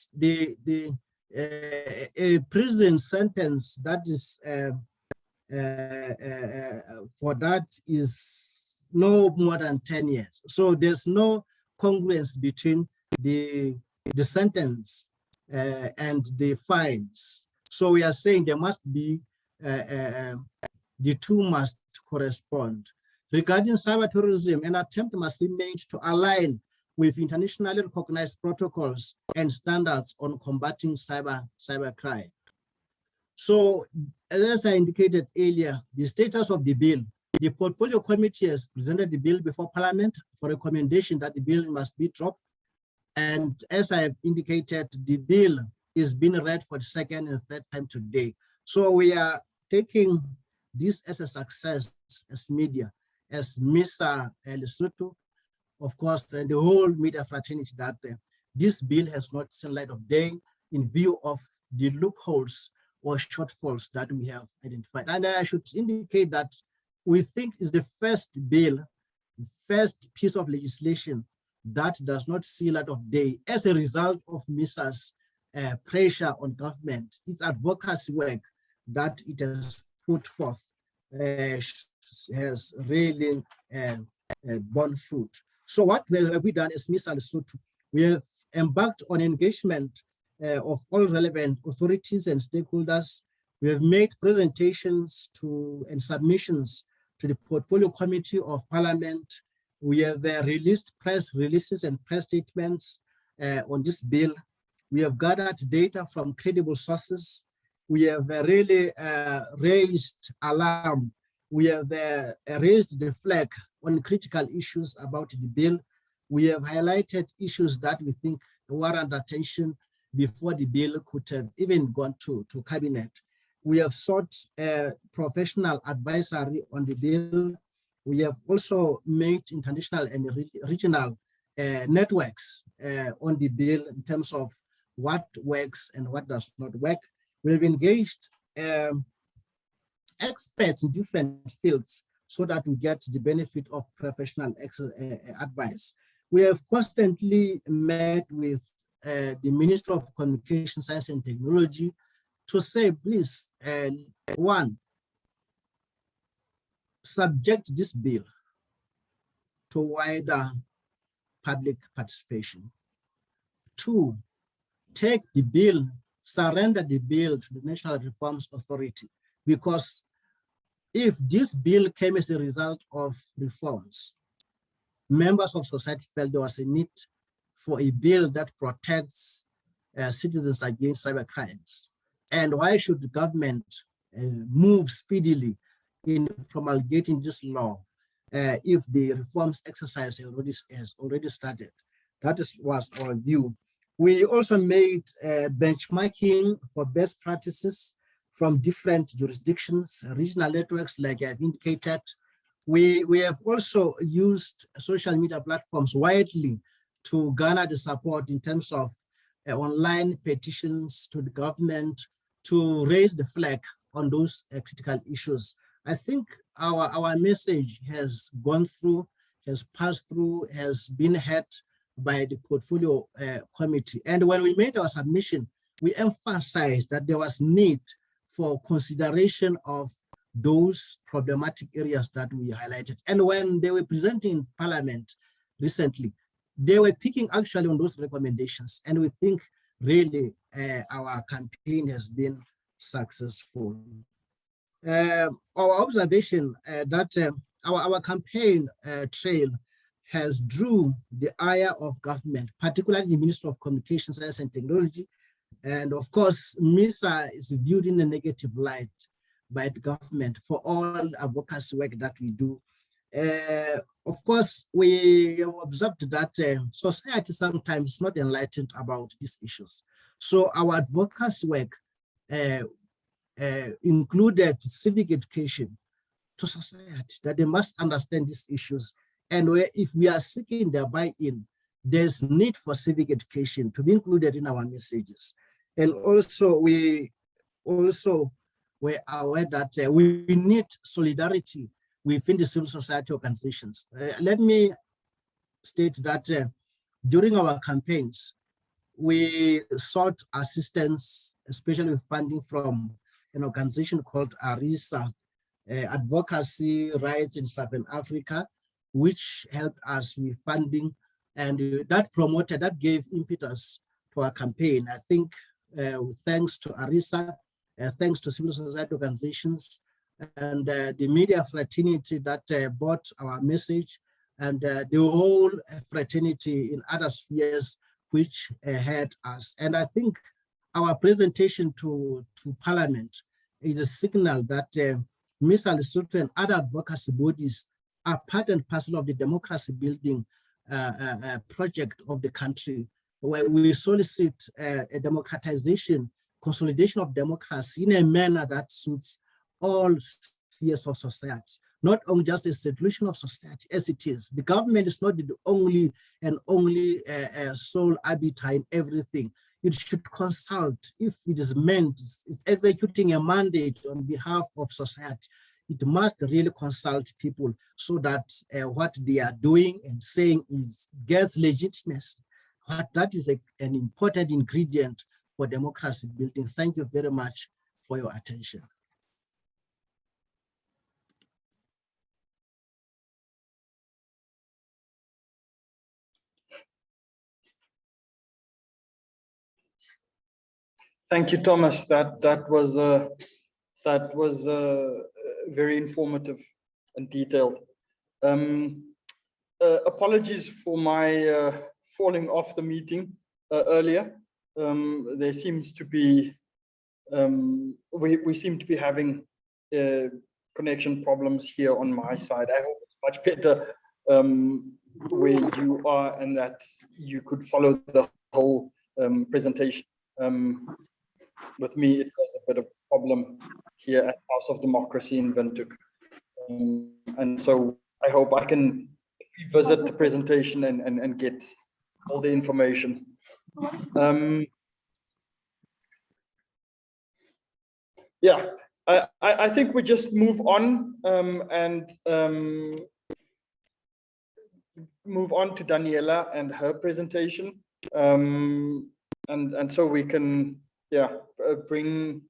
a prison sentence that is for that is no more than 10 years. So there's no congruence between the sentence and the fines. So we are saying there must be, the two must correspond. Regarding cyber terrorism, an attempt must be made to align with internationally recognized protocols and standards on combating cybercrime. So, as I indicated earlier, the status of the bill, the portfolio committee has presented the bill before Parliament for recommendation that the bill must be dropped. And as I have indicated, the bill is being read for the second and third time today. So we are taking this as a success as media, as Mr. Lesotho, of course, and the whole media fraternity, that this bill has not seen light of day in view of the loopholes or shortfalls that we have identified. And I should indicate that we think is the first bill, first piece of legislation that does not see light of day as a result of MISA's pressure on government. Its advocacy work that it has put forth has really borne fruit. So what have we done as MISA Lesotho? We have embarked on engagement of all relevant authorities and stakeholders. We have made presentations and submissions to the Portfolio Committee of Parliament. We have released press releases and press statements on this bill. We have gathered data from credible sources. We have really raised alarm. We have raised the flag on critical issues about the bill. We have highlighted issues that we think warrant attention before the bill could have even gone to cabinet. We have sought professional advisory on the bill. We have also made international and regional networks on the bill in terms of what works and what does not work. We have engaged experts in different fields so that we get the benefit of professional advice. We have constantly met with the Minister of Communication, Science and Technology to say, please, one, subject this bill to wider public participation. Two, take the bill, surrender the bill to the National Reforms Authority, because if this bill came as a result of reforms, members of society felt there was a need for a bill that protects citizens against cyber crimes. And why should the government move speedily in promulgating this law if the reforms exercise has already started? That was our view. We also made benchmarking for best practices from different jurisdictions, regional networks, like I've indicated. We have also used social media platforms widely to garner the support in terms of online petitions to the government to raise the flag on those critical issues. I think our message has gone through, has passed through, has been heard by the portfolio committee. And when we made our submission, we emphasized that there was need for consideration of those problematic areas that we highlighted. And when they were presenting in Parliament recently, they were picking actually on those recommendations. And we think really our campaign has been successful. Our observation that our campaign trail has drew the ire of government, particularly the Ministry of Communications, Science and Technology. And of course, MISA is viewed in a negative light by the government for all advocacy work that we do. Of course, we observed that society sometimes is not enlightened about these issues. So our advocacy work included civic education to society, that they must understand these issues. And if we are seeking their buy-in, there's need for civic education to be included in our messages. And also, we also were aware that we need solidarity within the civil society organizations. Let me state that during our campaigns, we sought assistance, especially funding from an organization called ARISA, Advocacy, Rights in Southern Africa, which helped us with funding, and that gave impetus to our campaign. I think thanks to ARISA, thanks to civil society organizations, and the media fraternity that brought our message, and the whole fraternity in other spheres which had us. And I think our presentation to Parliament is a signal that MISA Lesotho and other advocacy bodies are part and parcel of the democracy building project of the country, where we solicit a democratization, consolidation of democracy in a manner that suits all spheres of society, not only just a solution of society as it is. The government is not the only sole arbiter in everything. It should consult if it is meant, it's executing a mandate on behalf of society. It must really consult people so that what they are doing and saying gets legitimacy. That is an important ingredient for democracy building. Thank you very much for your attention. Thank you, Thomas. That was very informative and detailed. Apologies for my falling off the meeting earlier. There seems to be we seem to be having connection problems here on my side. I hope it's much better where you are and that you could follow the whole presentation. With me, it was a bit of a problem here at House of Democracy in Windhoek. And so I hope I can revisit the presentation and get all the information. Yeah, I think we just move on and move on to Daniela and her presentation. And so we can, bring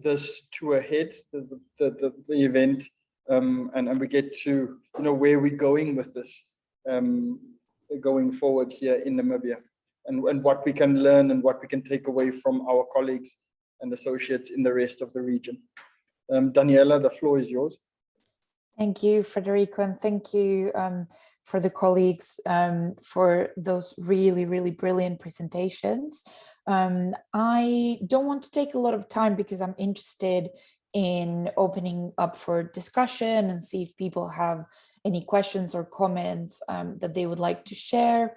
this to a head, the event, and we get to where we're going with this going forward here in Namibia. and what we can learn and what we can take away from our colleagues and associates in the rest of the region. Daniela, the floor is yours. Thank you, Federico, and thank you for the colleagues for those really, really brilliant presentations. I don't want to take a lot of time because I'm interested in opening up for discussion and see if people have any questions or comments that they would like to share.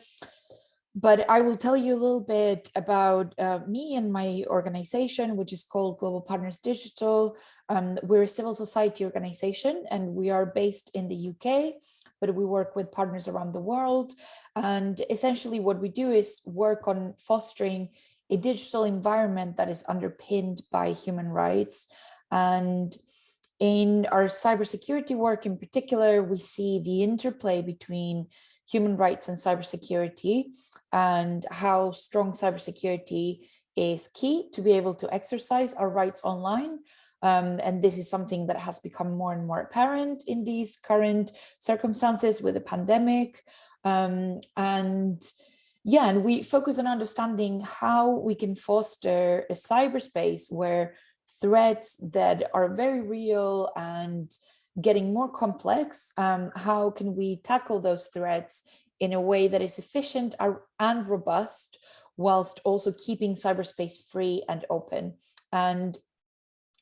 But I will tell you a little bit about me and my organization, which is called Global Partners Digital. We're a civil society organization and we are based in the UK, but we work with partners around the world. And essentially what we do is work on fostering a digital environment that is underpinned by human rights. And in our cybersecurity work in particular, we see the interplay between human rights and cybersecurity, and how strong cybersecurity is key to be able to exercise our rights online. And this is something that has become more and more apparent in these current circumstances with the pandemic. And we focus on understanding how we can foster a cyberspace where threats that are very real and getting more complex, how can we tackle those threats in a way that is efficient and robust, whilst also keeping cyberspace free and open. And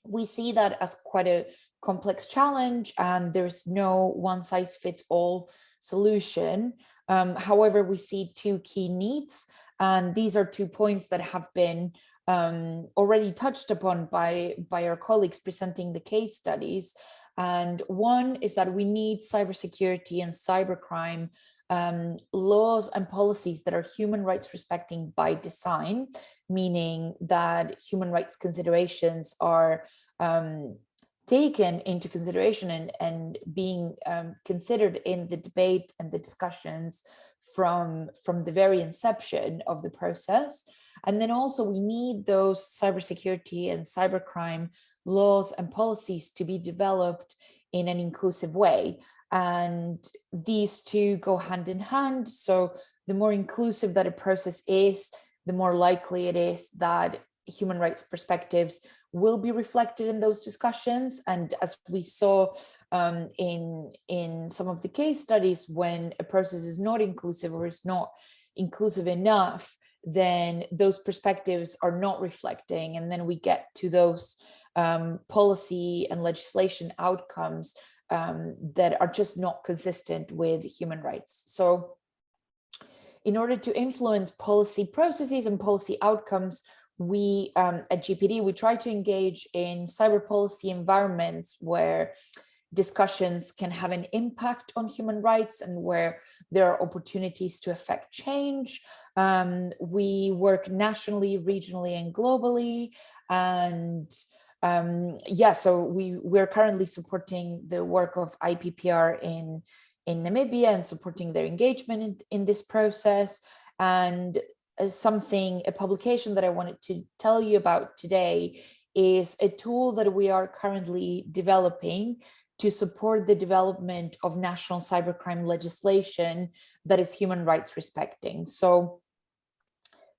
we see that as quite a complex challenge, and there's no one-size-fits-all solution. However, we see two key needs, and these are 2 points that have been already touched upon by our colleagues presenting the case studies. And one is that we need cybersecurity and cybercrime laws and policies that are human rights respecting by design, meaning that human rights considerations are taken into consideration and being considered in the debate and the discussions from the very inception of the process. And then also we need those cybersecurity and cybercrime laws and policies to be developed in an inclusive way. And these two go hand in hand. So the more inclusive that a process is, the more likely it is that human rights perspectives will be reflected in those discussions. And as we saw in some of the case studies, when a process is not inclusive or is not inclusive enough, then those perspectives are not reflecting. And then we get to those policy and legislation outcomes that are just not consistent with human rights. So in order to influence policy processes and policy outcomes, we at GPD, we try to engage in cyber policy environments where discussions can have an impact on human rights and where there are opportunities to affect change. We work nationally, regionally, and globally. And so we're currently supporting the work of IPPR in Namibia and supporting their engagement in this process. And a publication that I wanted to tell you about today is a tool that we are currently developing to support the development of national cybercrime legislation that is human rights respecting. So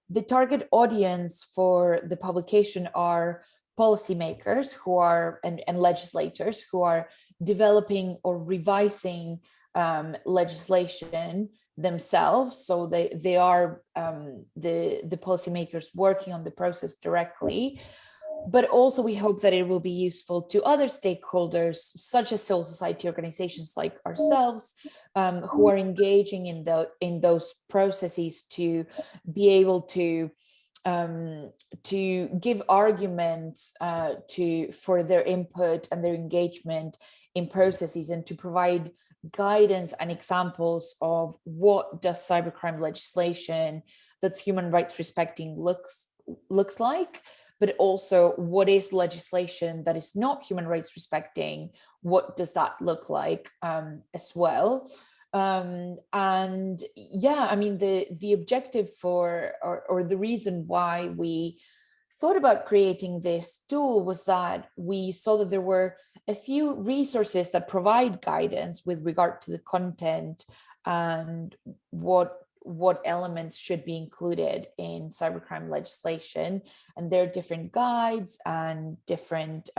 the target audience for the publication are policymakers who are and legislators who are developing or revising legislation themselves. So they are the policymakers working on the process directly. But also we hope that it will be useful to other stakeholders, such as civil society organizations like ourselves, who are engaging in those processes to be able to give arguments for their input and their engagement in processes, and to provide guidance and examples of what does cybercrime legislation that's human rights respecting looks like, but also what is legislation that is not human rights respecting, what does that look like as well. And yeah, I mean, the objective or the reason why we thought about creating this tool was that we saw that there were a few resources that provide guidance with regard to the content and what what elements should be included in cybercrime legislation, and there are different guides and different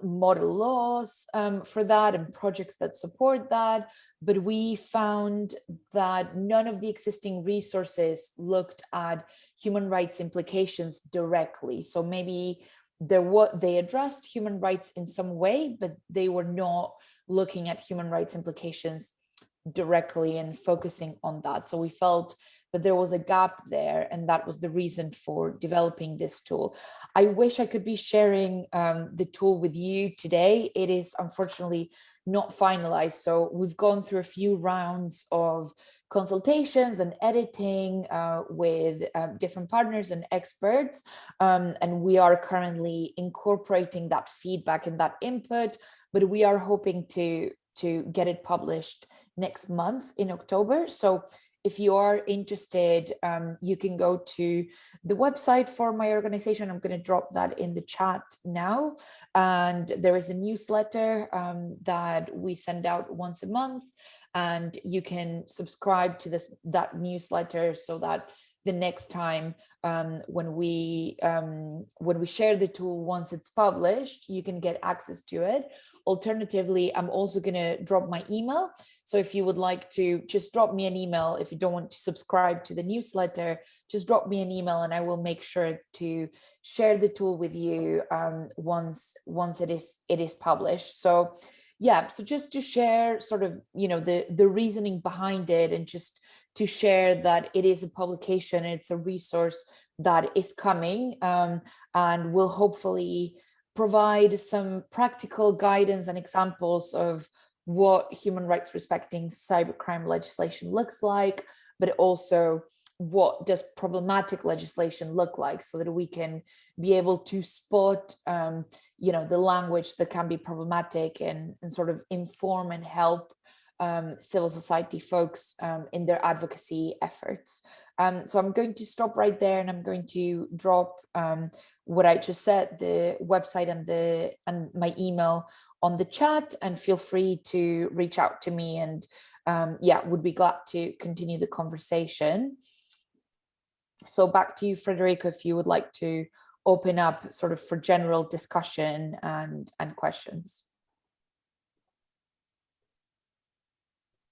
model laws for that and projects that support that. But we found that none of the existing resources looked at human rights implications directly. So maybe they addressed human rights in some way, but they were not looking at human rights implications directly and focusing on that. So we felt that there was a gap there, and that was the reason for developing this tool. I wish I could be sharing the tool with you today. It is unfortunately not finalized. So we've gone through a few rounds of consultations and editing with different partners and experts. And we are currently incorporating that feedback and that input, but we are hoping to get it published next month in October. So if you are interested, you can go to the website for my organization. I'm going to drop that in the chat now. And there is a newsletter that we send out once a month, and you can subscribe to that newsletter so that the next time when we share the tool, once it's published, you can get access to it. Alternatively, I'm also going to drop my email. So if you would like to just drop me an email, if you don't want to subscribe to the newsletter, just drop me an email and I will make sure to share the tool with you once it is published. So yeah, so just to share sort of, the reasoning behind it, and just to share that it is a publication, it's a resource that is coming and will hopefully provide some practical guidance and examples of what human rights respecting cybercrime legislation looks like, but also what does problematic legislation look like, so that we can be able to spot the language that can be problematic and sort of inform and help civil society folks in their advocacy efforts. So I'm going to stop right there, and I'm going to drop what I just said, the website and my email on the chat, and feel free to reach out to me, and would be glad to continue the conversation. So back to you, Frederico, if you would like to open up sort of for general discussion and questions.